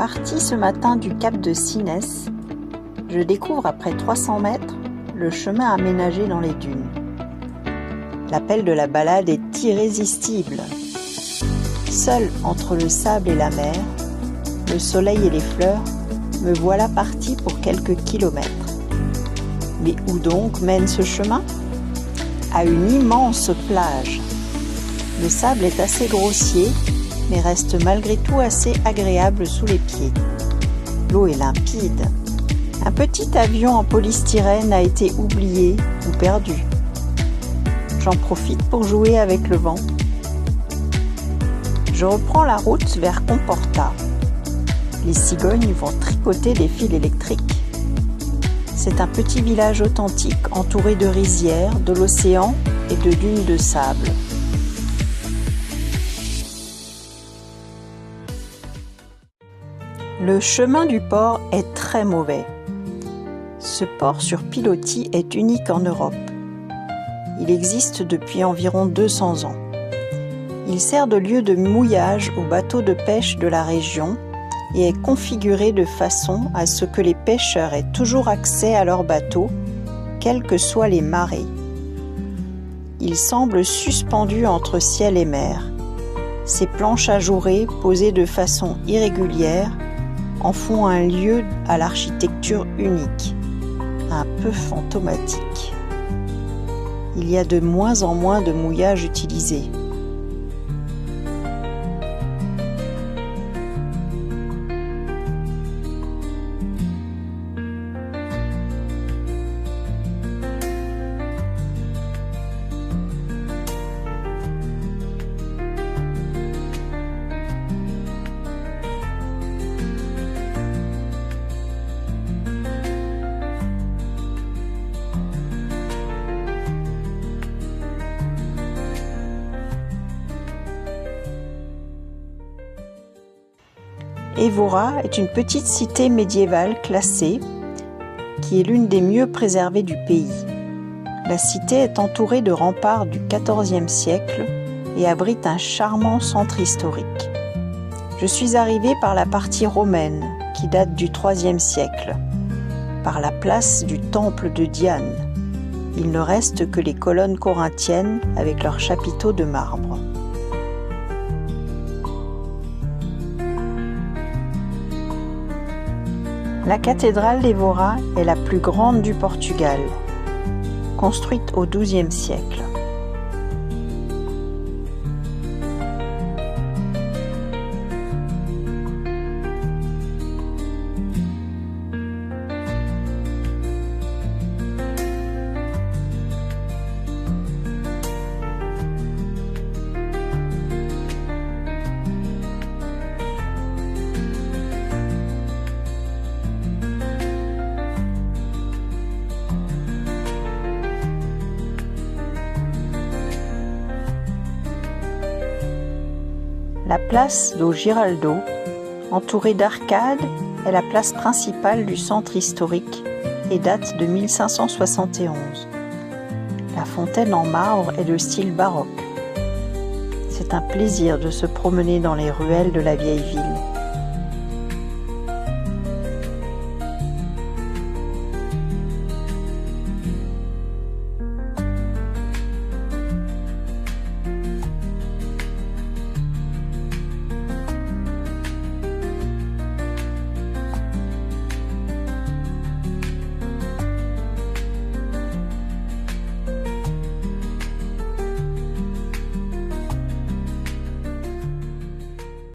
Parti ce matin du cap de Sines, je découvre après 300 mètres le chemin aménagé dans les dunes. L'appel de la balade est irrésistible. Seul entre le sable et la mer, le soleil et les fleurs, me voilà parti pour quelques kilomètres. Mais où donc mène ce chemin ? À une immense plage. Le sable est assez grossier, mais reste malgré tout assez agréable sous les pieds. L'eau est limpide. Un petit avion en polystyrène a été oublié ou perdu. J'en profite pour jouer avec le vent. Je reprends la route vers Comporta. Les cigognes vont tricoter des fils électriques. C'est un petit village authentique entouré de rizières, de l'océan et de dunes de sable. Le chemin du port est très mauvais. Ce port sur pilotis est unique en Europe. Il existe depuis environ 200 ans. Il sert de lieu de mouillage aux bateaux de pêche de la région et est configuré de façon à ce que les pêcheurs aient toujours accès à leurs bateaux, quelles que soient les marées. Il semble suspendu entre ciel et mer. Ses planches ajourées, posées de façon irrégulière, en font un lieu à l'architecture unique, un peu fantomatique. Il y a de moins en moins de mouillage utilisé. Évora est une petite cité médiévale classée qui est l'une des mieux préservées du pays. La cité est entourée de remparts du XIVe siècle et abrite un charmant centre historique. Je suis arrivée par la partie romaine qui date du IIIe siècle, par la place du temple de Diane. Il ne reste que les colonnes corinthiennes avec leurs chapiteaux de marbre. La cathédrale d'Évora est la plus grande du Portugal, construite au XIIe siècle. La place do Giraldo, entourée d'arcades, est la place principale du centre historique et date de 1571. La fontaine en marbre est de style baroque. C'est un plaisir de se promener dans les ruelles de la vieille ville.